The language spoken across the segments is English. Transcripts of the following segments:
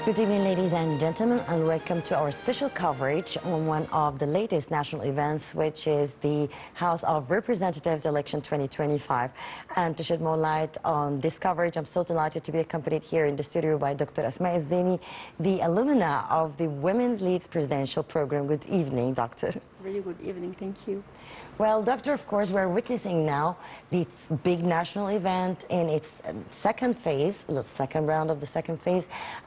Good evening, ladies and gentlemen, and welcome to our special coverage on one of the latest national events, which is the House of Representatives election 2025. And to shed more light on this coverage, I'm so delighted to be accompanied here in the studio by Dr. Asmaa Elzieny, the alumna of the Women's Leads Presidential Program. Good evening, Doctor. Really good evening, thank you. Well, Doctor, of course, we're witnessing now this big national event in its second phase, the second round of the second phase,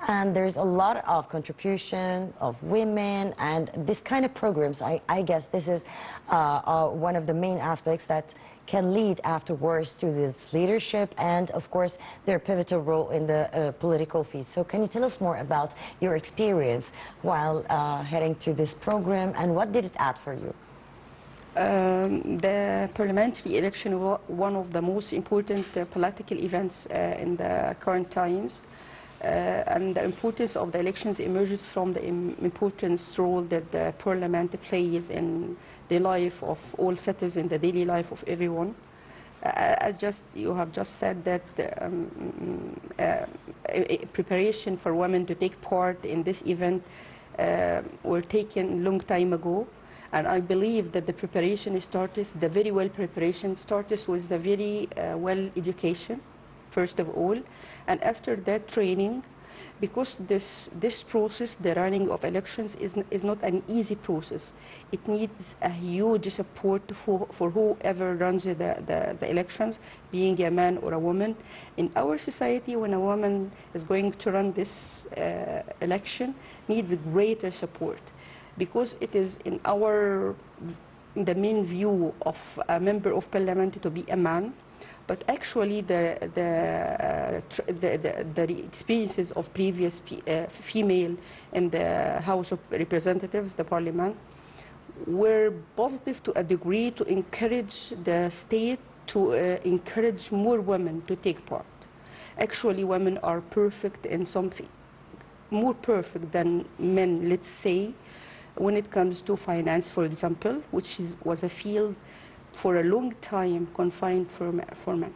and there's a lot of contribution of women and this kind of programs. I guess this is one of the main aspects that can lead afterwards to this leadership and, of course, their pivotal role in the political field. So can you tell us more about your experience while heading to this program, and what did it add for you? The parliamentary election was one of the most important political events in the current times, and the importance of the elections emerges from the importance role that the parliament plays in the life of all citizens, the daily life of everyone. As you have just said that preparation for women to take part in this event were taken a long time ago. And I believe that the preparation starts, the very well preparation starts with the very well education, first of all, and after that training, because this process, the running of elections, is not an easy process. It needs a huge support for whoever runs the elections, being a man or a woman. In our society, when a woman is going to run this election, needs greater support, because it is in the main view of a member of parliament to be a man, but actually the experiences of previous female in the House of Representatives, the parliament, were positive to a degree to encourage the state to encourage more women to take part. Actually, women are perfect in something, more perfect than men, let's say, when it comes to finance, for example, which was a field for a long time confined for men.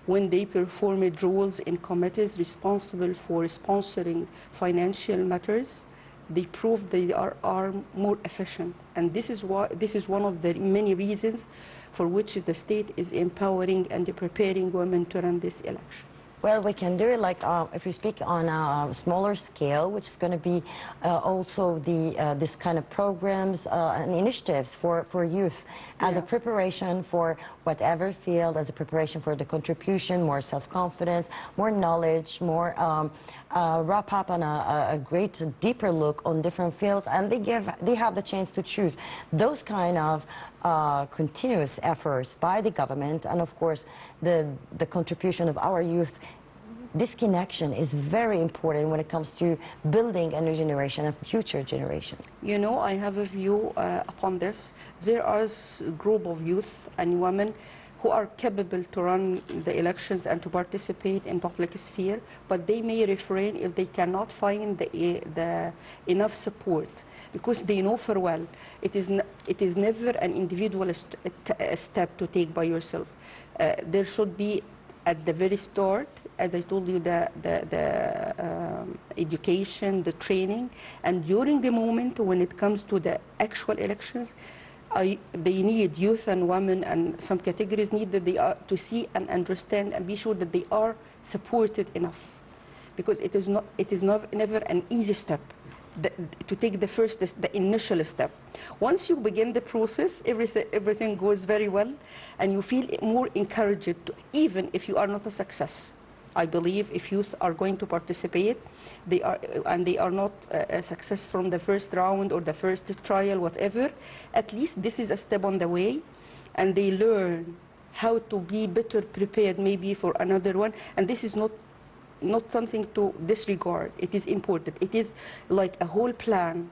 When they performed roles in committees responsible for sponsoring financial matters, they proved they are more efficient. And this is one of the many reasons for which the state is empowering and preparing women to run this election. Well, we can do it like if we speak on a smaller scale, which is going to be also this kind of programs and initiatives for youth as a preparation for whatever field, as a preparation for the contribution, more self-confidence, more knowledge, more wrap up on a great deeper look on different fields, and they have the chance to choose those kind of continuous efforts by the government, and of course the contribution of our youth. This connection is very important when it comes to building a new generation, a future generation. You know, I have a view upon this. There are a group of youth and women who are capable to run the elections and to participate in public sphere, but they may refrain if they cannot find the enough support, because they know for well it is never an individual step to take by yourself. There should be, at the very start, as I told you, the education, the training, and during the moment when it comes to the actual elections, they need, youth and women and some categories need that they are to see and understand and be sure that they are supported enough, because it is never an easy step to take the initial step. Once you begin the process, everything goes very well, and you feel more encouraged to, even if you are not a success. I believe if youth are going to participate, they are not a success from the first round or the first trial, whatever, at least this is a step on the way, and they learn how to be better prepared maybe for another one. And this is not something to disregard. It is important. It is like a whole plan.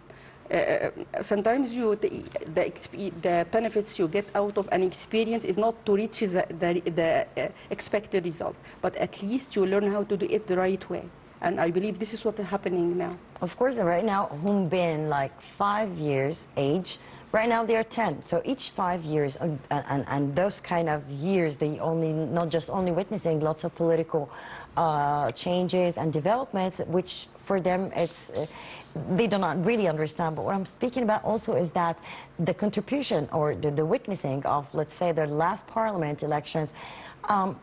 Sometimes the benefits you get out of an experience is not to reach the expected result, but at least you learn how to do it the right way. And I believe this is what is happening now. Of course, right now, whom been like 5 years age, Right now they are 10, so each 5 years, and those kind of years, they only, not just only witnessing lots of political changes and developments, which for them it's, they do not really understand. But what I'm speaking about also is that the contribution or the witnessing of, let's say, their last parliament elections,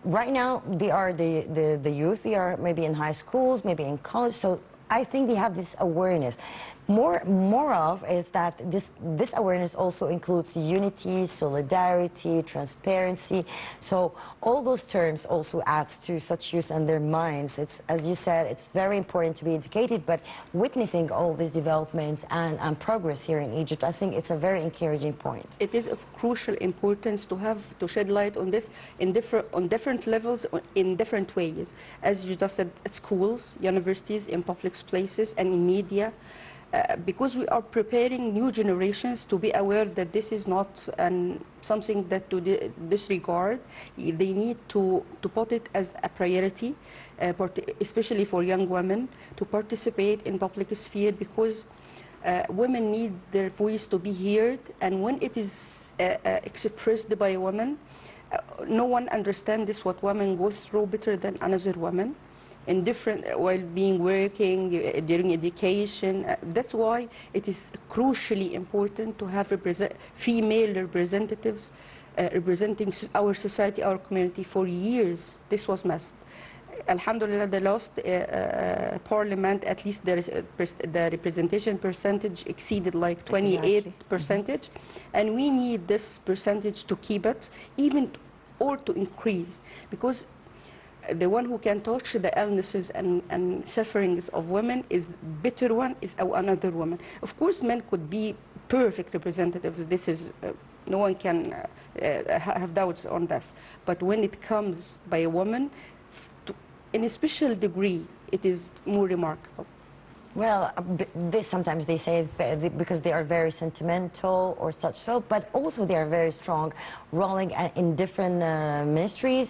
right now they are the youth, they are maybe in high schools, maybe in college, so I think they have this awareness. More of is that this awareness also includes unity, solidarity, transparency. So all those terms also add to such use in their minds. It's, as you said, it's very important to be educated, but witnessing all these developments and progress here in Egypt, I think it's a very encouraging point. It is of crucial importance to shed light on this on different levels, in different ways. As you just said, at schools, universities, in public places, and in media. Because we are preparing new generations to be aware that this is not something that to disregard. They need to put it as a priority, especially for young women, to participate in public sphere, because women need their voice to be heard, and when it is expressed by a woman, no one understands this, what women go through better than another woman. In different, while being working, during education. That's why it is crucially important to have female representatives representing our society, our community. For years, this was missed. Alhamdulillah, the last parliament, at least the representation percentage exceeded like 28%, and we need this percentage to keep it, even or to increase, because the one who can touch the illnesses and sufferings of women is better one is another woman. Of course, men could be perfect representatives. This is no one can have doubts on this. But when it comes by a woman, in a special degree, it is more remarkable. Well, sometimes they say it's because they are very sentimental or such, so, but also they are very strong, rolling in different ministries,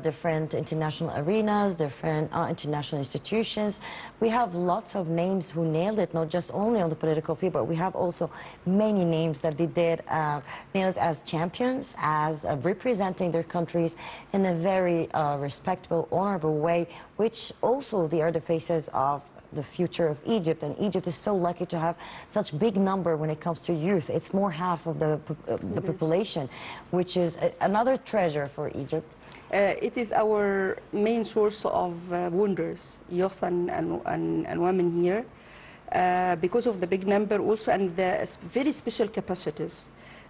different international arenas, different international institutions. We have lots of names who nailed it, not just only on the political field, but we have also many names that they did nail it as champions, as representing their countries in a very respectable, honorable way, which also they are the faces of the future of Egypt, and Egypt is so lucky to have such big number when it comes to youth. It's more half of the population, which is another treasure for Egypt. It is our main source of wonders, youth and women here, because of the big number also and the very special capacities.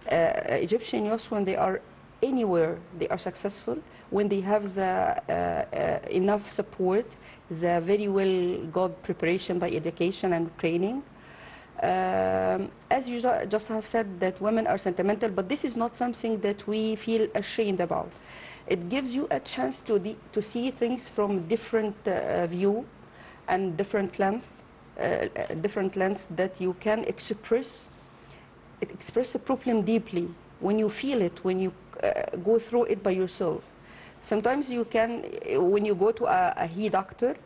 Egyptian youth, when they are anywhere, they are successful when they have the enough support, the very well good preparation by education and training. As you just have said, that women are sentimental, but this is not something that we feel ashamed about. It gives you a chance to see things from different view and different length that you can express the problem deeply when you feel it, when you go through it by yourself. Sometimes you can, when you go to a doctor,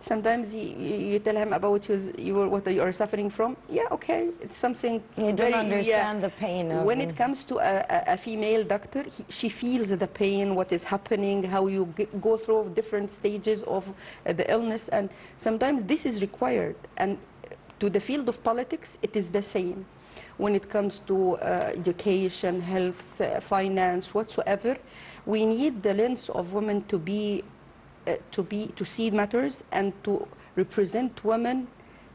sometimes you tell him about what you are suffering from. Yeah, okay, it's something you don't understand the pain of when it comes to a female doctor, she feels the pain, what is happening, how you go through different stages of the illness, and sometimes this is required. And to the field of politics, it is the same. When it comes to education, health, finance, whatsoever, we need the lens of women to see matters and to represent women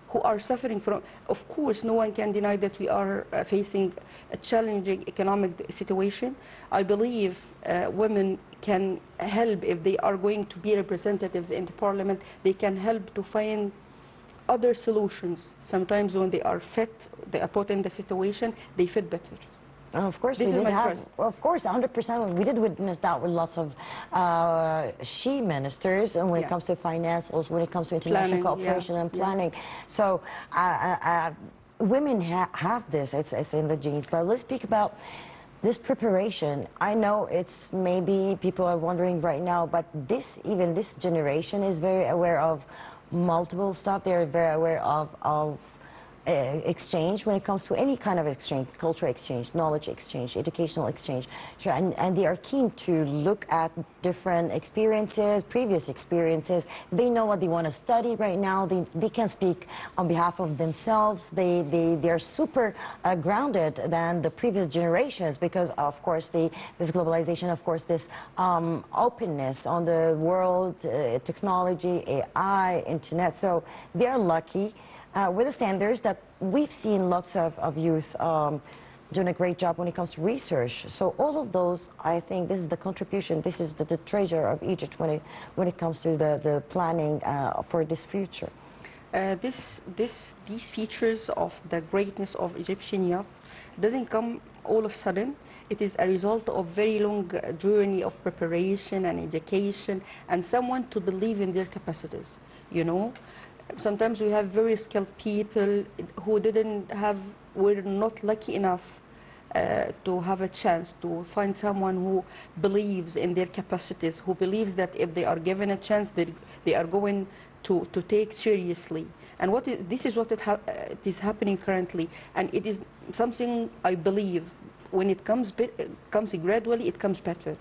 who are suffering from. Of course, no one can deny that we are facing a challenging economic situation. I believe women can help, if they are going to be representatives in the parliament, they can help to find other solutions. Sometimes when they are fit, they are put in the situation, they fit better. And of course, this is my trust. Of course, 100%. We did witness that with lots of she ministers, and when it comes to finance, also when it comes to international cooperation and planning. So women have this. It's in the genes. But let's speak about this preparation. I know it's maybe people are wondering right now, but even this generation is very aware of multiple stuff. They're very aware of exchange when it comes to any kind of exchange, cultural exchange, knowledge exchange, educational exchange. Sure, and they are keen to look at different experiences, previous experiences. They know what they want to study right now. They can speak on behalf of themselves. They're super grounded than the previous generations because, of course, this globalization, of course, this openness on the world, technology, AI, internet. So they're lucky. With the standards that we've seen lots of youth doing a great job when it comes to research. So all of those, I think this is the contribution, this is the treasure of Egypt when it comes to the planning for this future. These features of the greatness of Egyptian youth doesn't come all of a sudden. It is a result of very long journey of preparation and education and someone to believe in their capacities, you know. Sometimes we have very skilled people who were not lucky enough to have a chance to find someone who believes in their capacities, who believes that if they are given a chance, they are going to take seriously. And this is what it is happening currently. And it is something I believe when it comes gradually, it comes better.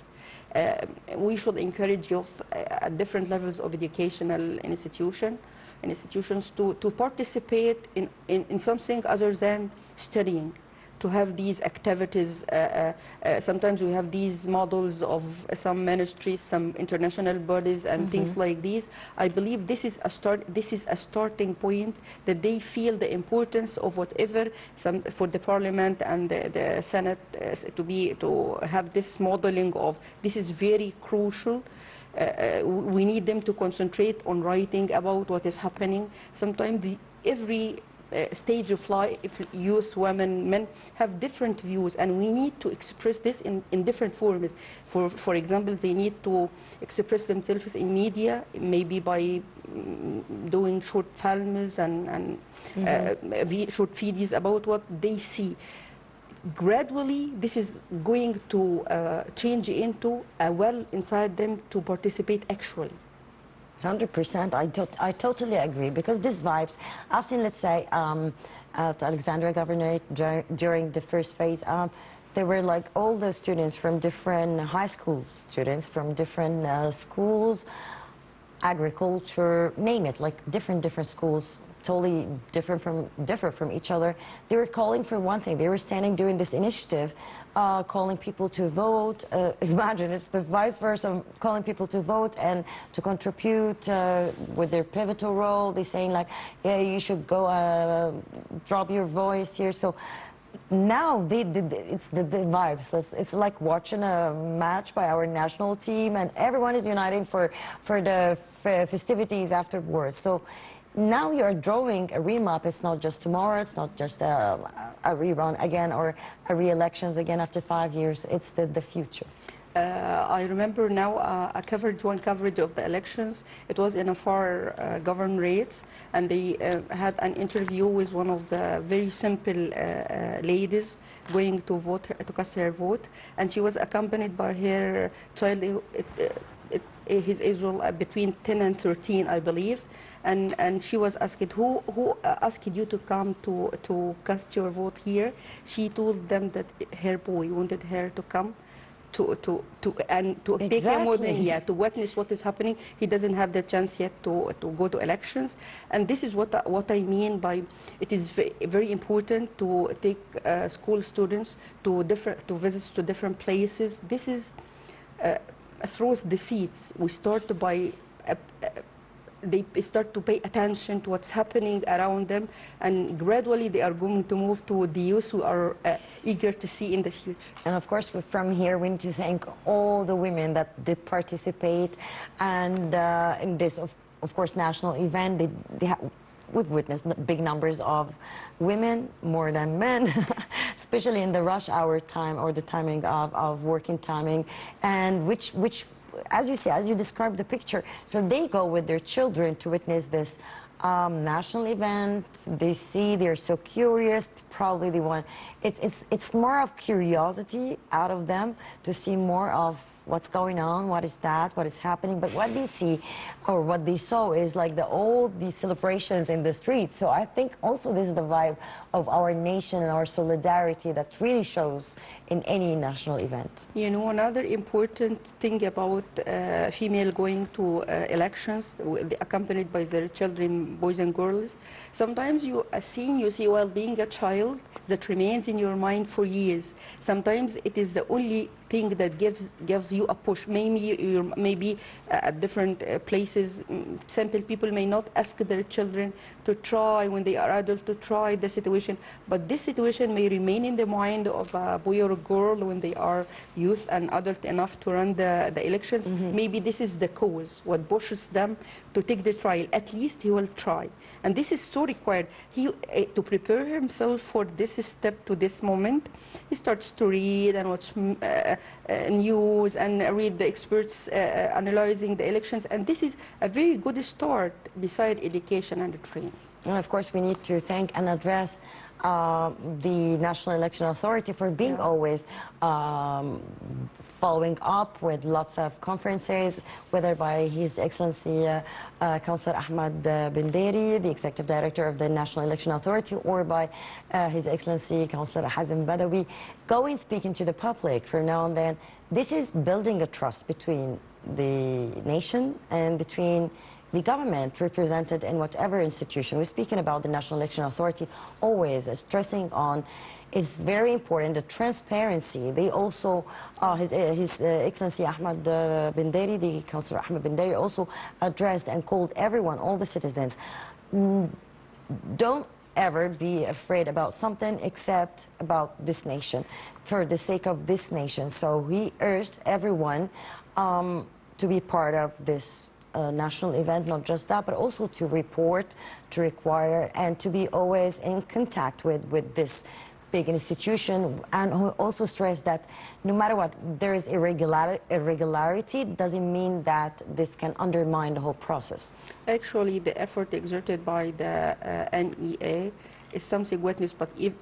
We should encourage youth at different levels of educational institutions to participate in something other than studying, to have these activities. Sometimes we have these models of some ministries, some international bodies and things like these. I believe this is a starting point that they feel the importance of whatever for the parliament and the Senate to have this modeling of this is very crucial. We need them to concentrate on writing about what is happening. Sometimes every stage of life, youth, women, men have different views, and we need to express this in different forms. For example, they need to express themselves in media, maybe by doing short films and short videos about what they see. Gradually, this is going to change into a well inside them to participate actually. 100%. I totally agree, because these vibes, I've seen, let's say, at Alexandria Governorate during the first phase, there were like all the students from different high school students from different schools, agriculture, name it, like different schools, totally different from each other. They were calling for one thing. They were standing during this initiative, calling people to vote. Imagine, it's the vice versa, calling people to vote and to contribute with their pivotal role. They're saying like, yeah, you should go drop your voice here. So now it's the vibes. It's like watching a match by our national team, and everyone is uniting for the festivities afterwards. So now you're drawing a remap. It's not just tomorrow. It's not just a rerun again or a re-elections again after 5 years. It's the future. I remember now one coverage of the elections. It was in a far governorate, and they had an interview with one of the very simple ladies going to vote, to cast her vote, and she was accompanied by her child. His age was between 10 and 13, I believe, and she was asked, who asked you to come to cast your vote here? She told them that her boy wanted her to come to Exactly. take a modeling, to witness what is happening. He doesn't have the chance yet to go to elections, and this is what I mean by it is very important to take school students to visits to different places. This is throws the seeds. We start by they start to pay attention to what's happening around them, and gradually they are going to move to the youth who are eager to see in the future. And of course, from here, we need to thank all the women that did participate, and in this, of course, national event. We've witnessed big numbers of women, more than men, especially in the rush hour time or the timing of working timing, and which, as you say, as you described the picture, so they go with their children to witness this national event. They see, they're so curious, probably they want, it's more of curiosity out of them to see more of what's going on, what is that, what is happening. But what they see, or what they saw, is like all these celebrations in the streets. So I think also this is the vibe of our nation and our solidarity that really shows in any national event. You know, another important thing about female going to elections, accompanied by their children, boys and girls, sometimes you see while being a child that remains in your mind for years. Sometimes it is the only thing that gives you a push. Maybe at different places, simple people may not ask their children to try when they are adults to try the situation, but this situation may remain in the mind of a boy or a girl when they are youth and adult enough to run the elections. Maybe this is the cause, what pushes them to take this trial. At least he will try, and this is so required. To prepare himself for this step, to this moment, he starts to read and watch news and read the experts analyzing the elections, and this is a very good start beside education and training. And of course we need to thank and address the National Election Authority for being always following up with lots of conferences, whether by His Excellency Councillor Ahmed bin Dairi, the Executive Director of the National Election Authority, or by His Excellency Councillor Hazem Badawi, going speaking to the public for now and then. This is building a trust between the nation and between the government represented in whatever institution. We're speaking about the National Election Authority, always stressing on, it's very important, the transparency. They also, His Excellency Ahmed bin Dairi, the Councillor Ahmed bin Dairi, also addressed and called everyone, all the citizens, don't ever be afraid about something except about this nation, for the sake of this nation. So he urged everyone to be part of this national event, not just that, but also to report, to require, and to be always in contact with this big institution. And who also stressed that no matter what, there is irregularity, doesn't mean that this can undermine the whole process. Actually, the effort exerted by the NEA is something witnessed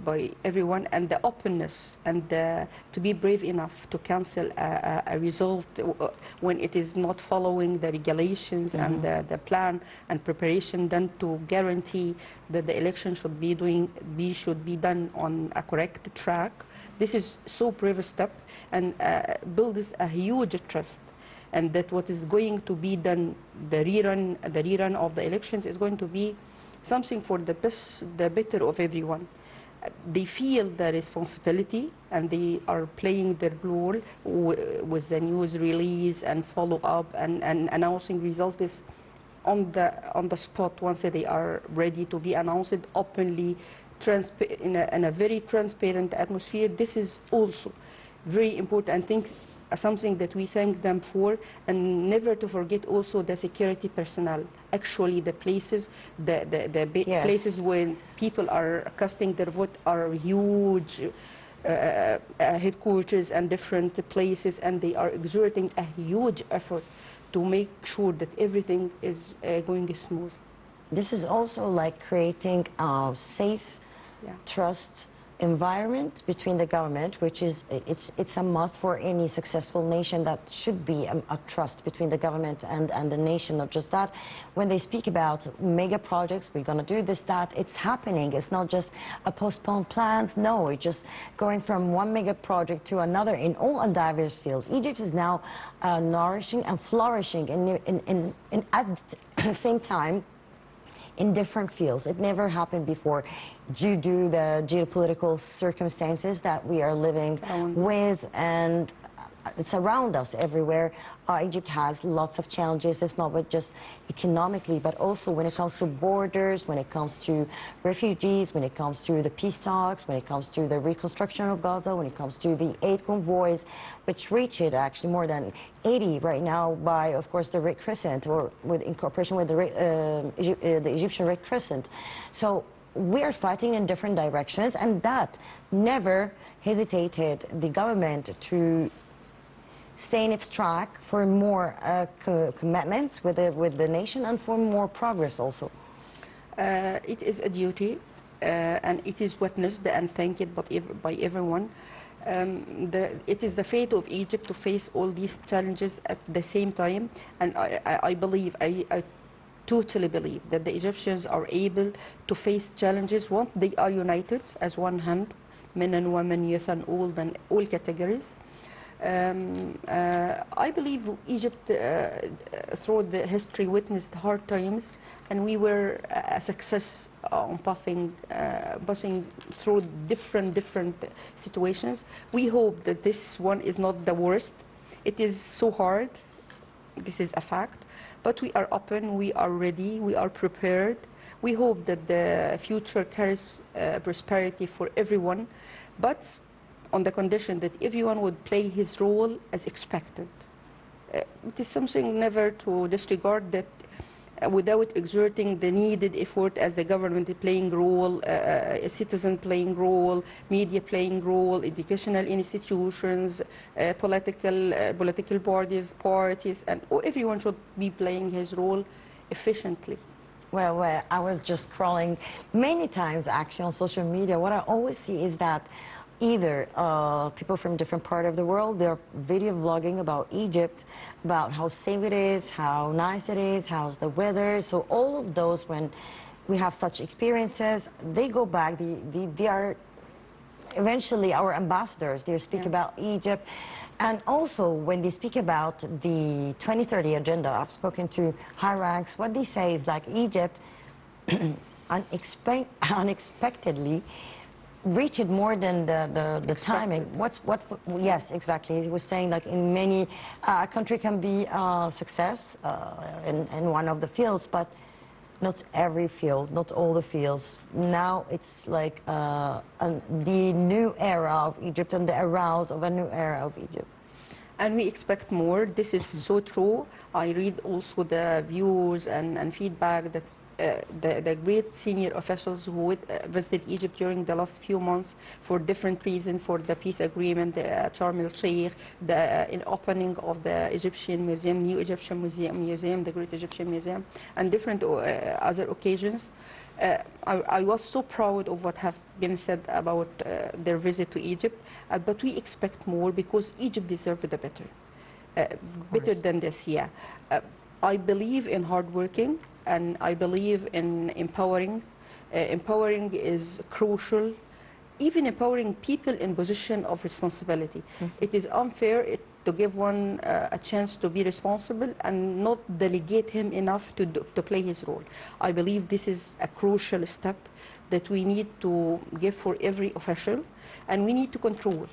by everyone, and the openness and to be brave enough to cancel a result when it is not following the regulations and the plan and preparation done to guarantee that the election should be done on a correct track. This is so brave a step, and builds a huge trust, and that what is going to be done, the rerun of the elections, is going to be something for the better of everyone. They feel the responsibility, and they are playing their role with the news release and follow up and announcing results on the spot once they are ready to be announced openly, in a very transparent atmosphere. This is also very important, and something that we thank them for, and never to forget also the security personnel. Actually, the places, places where people are casting their vote are huge headquarters and different places, and they are exerting a huge effort to make sure that everything is going smooth. This is also like creating a safe, trust environment between the government, which is it's a must for any successful nation. That should be a trust between the government and the nation. Not just that, when they speak about mega projects, we're going to do this, that, it's happening. It's not just a postponed plans. No, it's just going from one mega project to another in all a diverse field. Egypt is now nourishing and flourishing at the same time in different fields. It never happened before due to the geopolitical circumstances that we are living with, and it's around us everywhere. Egypt has lots of challenges. It's not just economically, but also when it comes to borders, when it comes to refugees, when it comes to the peace talks, when it comes to the reconstruction of Gaza, when it comes to the aid convoys, which reach it actually more than 80 right now by, of course, the Red Crescent, or in cooperation with the Egyptian Red Crescent. So we are fighting in different directions, and that never hesitated the government to stay in its track for more commitments with the nation, and for more progress also. It is a duty, and it is witnessed and thanked by everyone. It is the fate of Egypt to face all these challenges at the same time, and I believe, I totally believe that the Egyptians are able to face challenges once they are united as one hand, men and women, youth and old, and all categories. I believe Egypt, through the history, witnessed hard times, and we were a success on passing through different situations. We hope that this one is not the worst. It is so hard. This is a fact. But we are open, we are ready, we are prepared. We hope that the future carries prosperity for everyone, but on the condition that everyone would play his role as expected. It is something never to disregard, that without exerting the needed effort as the government playing role, a citizen playing role, media playing role, educational institutions, political parties, and everyone should be playing his role efficiently. Well, I was just scrolling many times actually on social media. What I always see is that either people from different part of the world, they're video vlogging about Egypt, about how safe it is, how nice it is, how's the weather. So all of those, when we have such experiences, they go back, they are eventually our ambassadors. They speak about Egypt. And also, when they speak about the 2030 agenda, I've spoken to high ranks, what they say is like Egypt unexpectedly reached more than the timing. Yes, exactly. He was saying like in many, a country can be a success in one of the fields, but not every field, not all the fields. Now it's like the new era of Egypt and the arouse of a new era of Egypt. And we expect more. This is so true. I read also the views and feedback that the great senior officials who visited Egypt during the last few months for different reasons, for the peace agreement, the Sharm el-Sheikh, the opening of the Egyptian Museum, new Egyptian Museum, the Great Egyptian Museum, and different other occasions. I was so proud of what have been said about their visit to Egypt, but we expect more because Egypt deserves the better than this. Yeah, I believe in hard working, and I believe in empowering. Empowering is crucial, even empowering people in position of responsibility. It is unfair to give one a chance to be responsible and not delegate him enough to play his role. I believe this is a crucial step that we need to give for every official, and we need to control.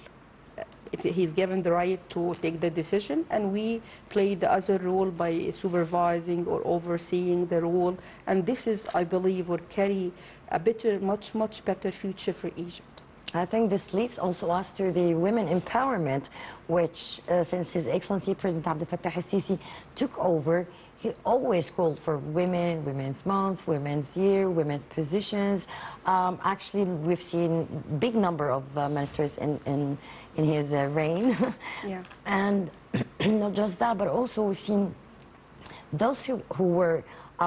He's given the right to take the decision, and we play the other role by supervising or overseeing the role. And this is, I believe, will carry a better, much better future for Egypt. I think this leads also us to the women empowerment, which since His Excellency President Abdel Fattah el-Sisi took over, he always called for women, women's months, women's year, women's positions. Actually, we've seen big number of ministers in his reign. Yeah. And not just that, but also we've seen those who were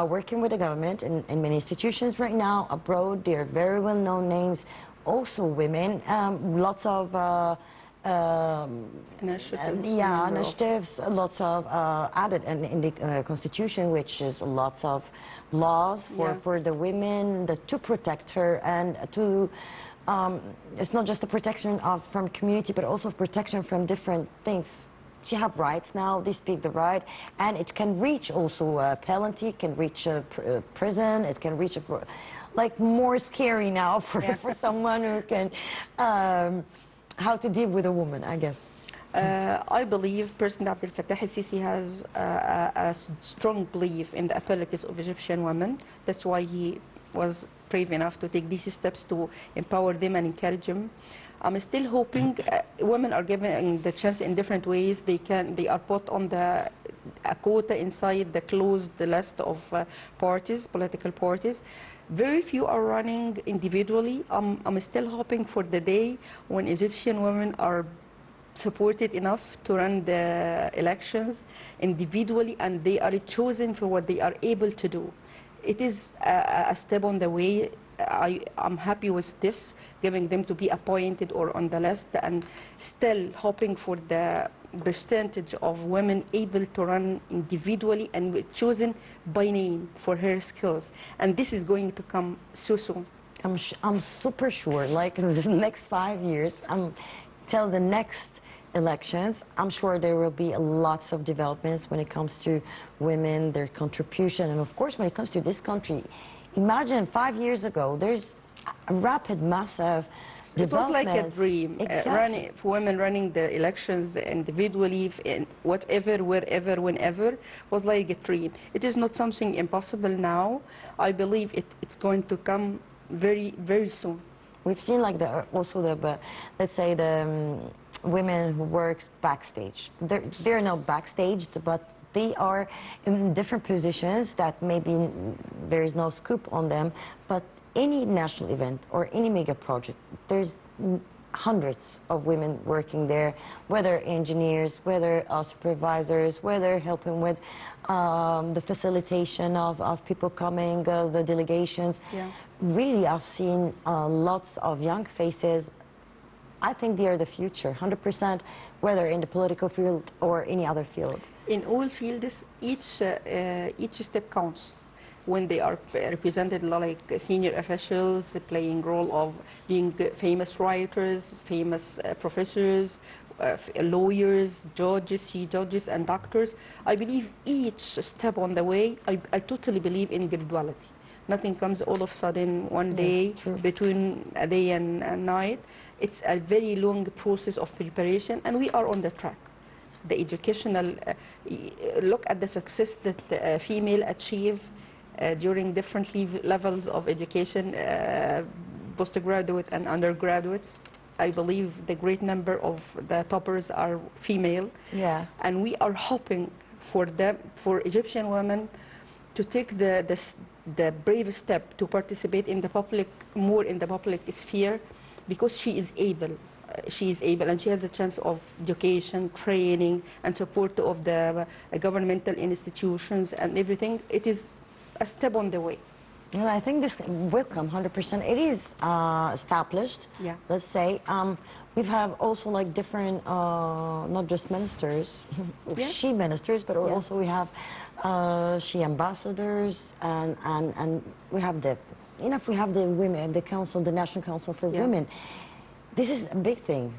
working with the government in many institutions right now abroad. They're very well-known names. Also women, lots of initiatives, lots of added in the constitution, which is lots of laws for the women to protect her, and to it's not just the protection from community, but also protection from different things. She have rights now, they speak the right, and it can reach also a penalty, it can reach a prison, it can reach like more scary now for someone who can how to deal with a woman, I guess. I believe President Abdel Fattah el-Sisi has a strong belief in the abilities of Egyptian women. That's why he was brave enough to take these steps to empower them and encourage them. I'm still hoping women are given the chance in different ways. They are put on a quota inside the closed list of political parties. Very few are running individually. I'm still hoping for the day when Egyptian women are supported enough to run the elections individually, and they are chosen for what they are able to do. It is a step on the way. I'm happy with this, giving them to be appointed or on the list, and still hoping for the percentage of women able to run individually and chosen by name for her skills. And this is going to come so soon. I'm super sure, like in the next 5 years, till the next elections, I'm sure there will be lots of developments when it comes to women, their contribution, and of course when it comes to this country. Imagine 5 years ago, there's a rapid, massive it was like a dream. Exactly. For women running the elections individually, in whatever, wherever, whenever, was like a dream. It is not something impossible now. I believe it's going to come very, very soon. We've seen like also the let's say the women who works backstage. They're not backstage, but they are in different positions that maybe there is no scoop on them. But any national event or any mega project, there's hundreds of women working there, whether engineers, whether supervisors, whether helping with the facilitation of people coming, the delegations. Yeah. Really, I've seen lots of young faces. I think they are the future, 100%, whether in the political field or any other field. In all fields, each step counts. When they are represented like senior officials, playing role of being famous writers, famous professors, lawyers, judges, chief judges, and doctors, I believe each step on the way, I totally believe in graduality. Nothing comes all of a sudden one day, between a day and night. It's a very long process of preparation, and we are on the track. The educational, look at the success that female achieve during different levels of education, postgraduate and undergraduates. I believe the great number of the toppers are female. Yeah. And we are hoping for them, for Egyptian women, to take the brave step to participate in the public, more in the public sphere, because she is able. She is able, and she has a chance of education, training, and support of the governmental institutions and everything. It is a step on the way. Well, I think this will come 100%. It is established. Yeah. Let's say we have also like different, not just ministers, Yeah. she ministers, but Yeah. also we have she ambassadors, and we have the, we have the women, the council, the National Council for Yeah. Women. This is a big thing.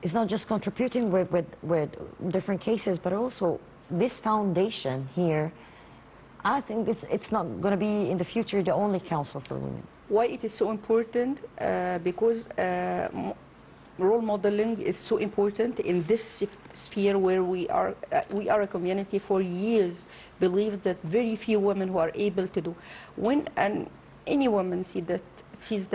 It's not just contributing with different cases, but also this foundation here. I think it's not going to be in the future the only council for women. Why it is so important? Because role modeling is so important in this sphere where we are a community for years believe that very few women who are able to do. When any woman sees that she's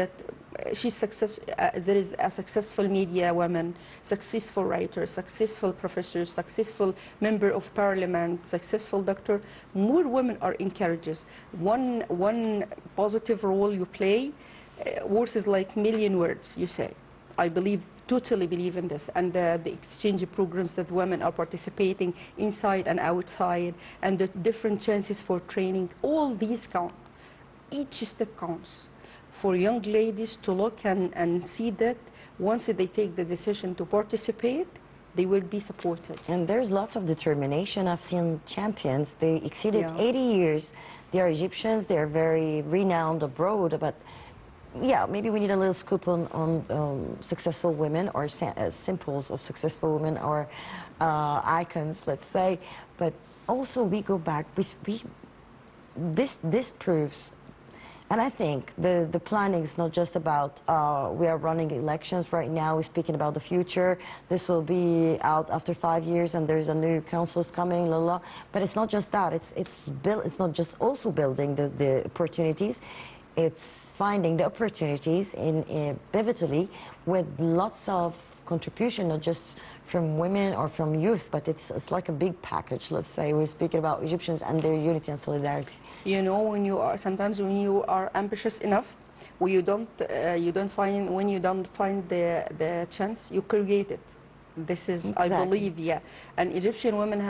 there is a successful media woman, successful writer, successful professor, successful member of parliament, successful doctor, more women are encouraged. One positive role you play words is like million words, you say. I totally believe in this, and the exchange programs that women are participating inside and outside, and the different chances for training, all these count. Each step counts for young ladies to look and see that once they take the decision to participate, they will be supported. And there's lots of determination. I've seen champions. They exceeded Yeah. 80 years. They are Egyptians. They are very renowned abroad. But yeah, maybe we need a little scoop on successful women, or samples of successful women, or icons, let's say. But also we go back. This proves. And I think the planning is not just about we are running elections right now, we're speaking about the future, this will be out after 5 years and there's a new council's coming, la la. But it's not just that, it's not just also building the opportunities, it's finding the opportunities in pivotally with lots of contribution, not just from women or from youth, but it's like a big package, let's say. We're speaking about Egyptians and their unity and solidarity. You know, sometimes when you are ambitious enough, when you don't find the chance, you create it. This is, I Exactly. believe, yeah. And Egyptian women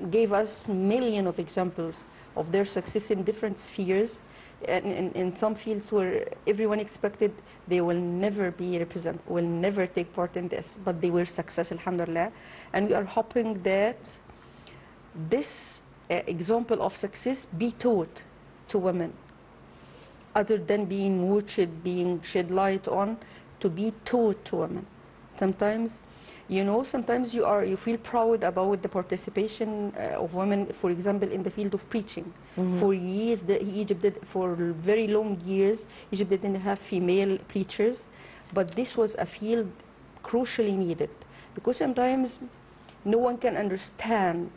gave us millions of examples of their success in different spheres, and in some fields where everyone expected they will never be represented, will never take part in this, but they were success, alhamdulillah. And we are hoping that this example of success be taught to women, other than being watched, being shed light on, to be taught to women. Sometimes, you know, sometimes you feel proud about the participation of women, for example, in the field of preaching. For years, Egypt did, for very long years, Egypt didn't have female preachers, but this was a field crucially needed, because sometimes no one can understand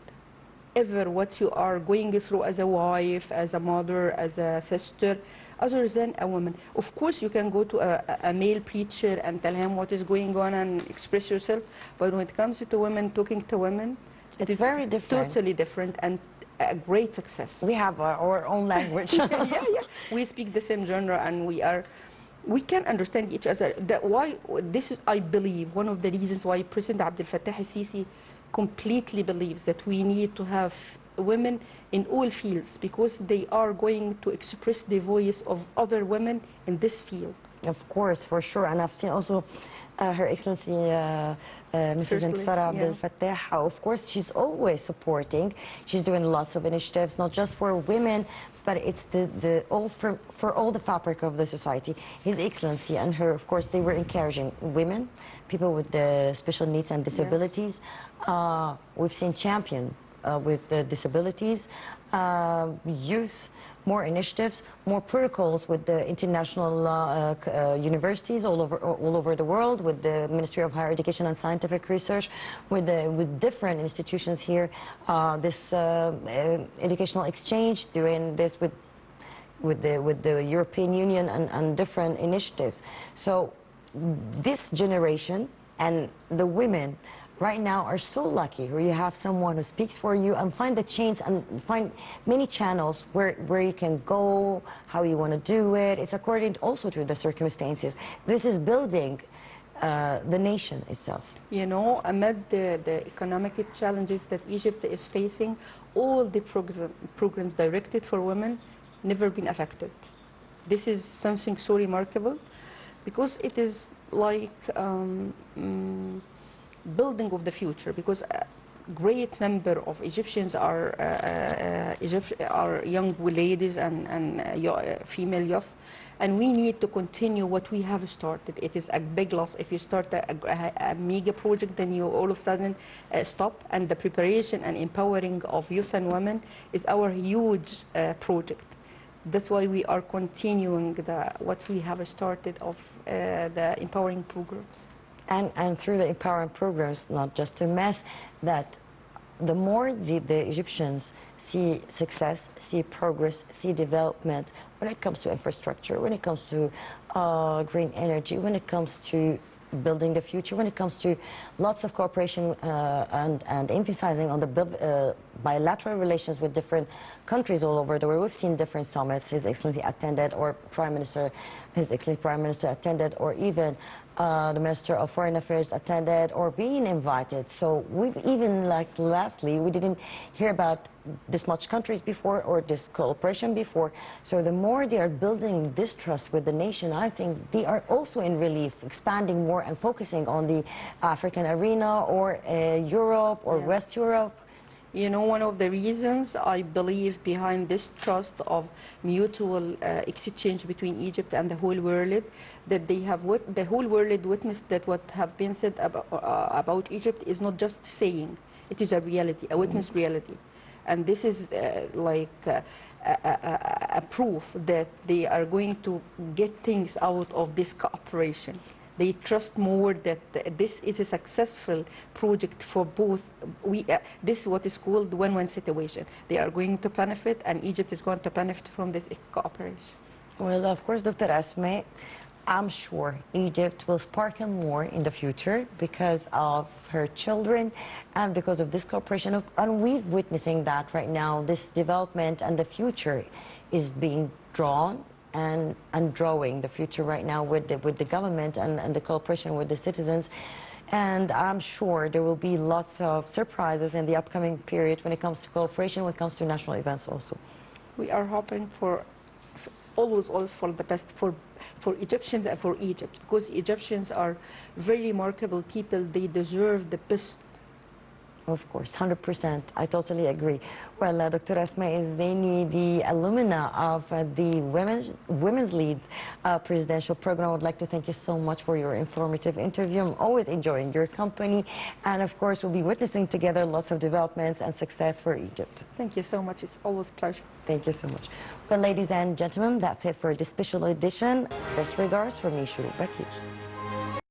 ever what you are going through as a wife, as a mother, as a sister, other than a woman. Of course, you can go to a male preacher and tell him what is going on and express yourself, but when it comes to women, talking to women, It is very different. totally different and a great success. We have our own language. Yeah. We speak the same genre, and we can understand each other. This is, I believe, one of the reasons why President Abdel Fattah al-Sisi completely believes that we need to have women in all fields, because they are going to express the voice of other women in this field. Of course, for sure. And I've seen also Her Excellency Mrs. Firstly, Intisara Abdel yeah. Fattah. Of course, she's always supporting. She's doing lots of initiatives, not just for women, but it's for all the fabric of the society. His Excellency and her, of course, they were encouraging women, people with special needs and disabilities. Yes. We've seen champion with the disabilities, youth, more initiatives, more protocols with the international universities all over the world, with the Ministry of Higher Education and Scientific Research, with different institutions here. This educational exchange, doing this with the European Union and different initiatives. So this generation and the women right now are so lucky, where you have someone who speaks for you and find the chains and find many channels where you can go, how you want to do it. It's according also to the circumstances. This is building the nation itself. You know, amid the economic challenges that Egypt is facing, all the programs directed for women never been affected. This is something so remarkable, because it is like building of the future, because a great number of Egyptians are young ladies and female youth, and we need to continue what we have started. It is a big loss if you start a mega project, then you all of a sudden stop, and the preparation and empowering of youth and women is our huge project. That's why we are continuing what we have started of the empowering programs. And through the empowering programs, not just to mass, that the more the Egyptians see success, see progress, see development, when it comes to infrastructure, when it comes to green energy, when it comes to building the future, when it comes to lots of cooperation and emphasizing on the bilateral relations with different countries all over the world. We've seen different summits His Excellency attended, or His Excellency Prime Minister attended, or even the Minister of Foreign Affairs attended, or being invited. So we've even, like lastly, we didn't hear about this much countries before, or this cooperation before. So the more they are building this trust with the nation, I think they are also in relief, expanding more and focusing on the African arena, or Europe, or West Europe. You know, one of the reasons I believe behind this trust of mutual exchange between Egypt and the whole world, that they have the whole world witnessed that what have been said about Egypt is not just saying, it is a reality, a witnessed reality. And this is like a proof that they are going to get things out of this cooperation. They trust more that this is a successful project for both. This is what is called win-win situation. They are going to benefit, and Egypt is going to benefit from this cooperation. Well, of course, Dr. Asmaa, I'm sure Egypt will sparkle more in the future because of her children and because of this cooperation. And we're witnessing that right now. This development and the future is being drawn and drawing the future right now with the government and the cooperation with the citizens. And I'm sure there will be lots of surprises in the upcoming period when it comes to cooperation, when it comes to national events also. We are hoping for always for the best for Egyptians and for Egypt, because Egyptians are very remarkable people. They deserve the best. Of course, 100%. I totally agree. Well, Dr. Asmaa Elzieny, the alumna of the Women's Lead presidential program, I would like to thank you so much for your informative interview. I'm always enjoying your company. And of course, we'll be witnessing together lots of developments and success for Egypt. Thank you so much. It's always a pleasure. Thank you so much. Well, ladies and gentlemen, that's it for this special edition. Best regards from me, Shuru Bakir.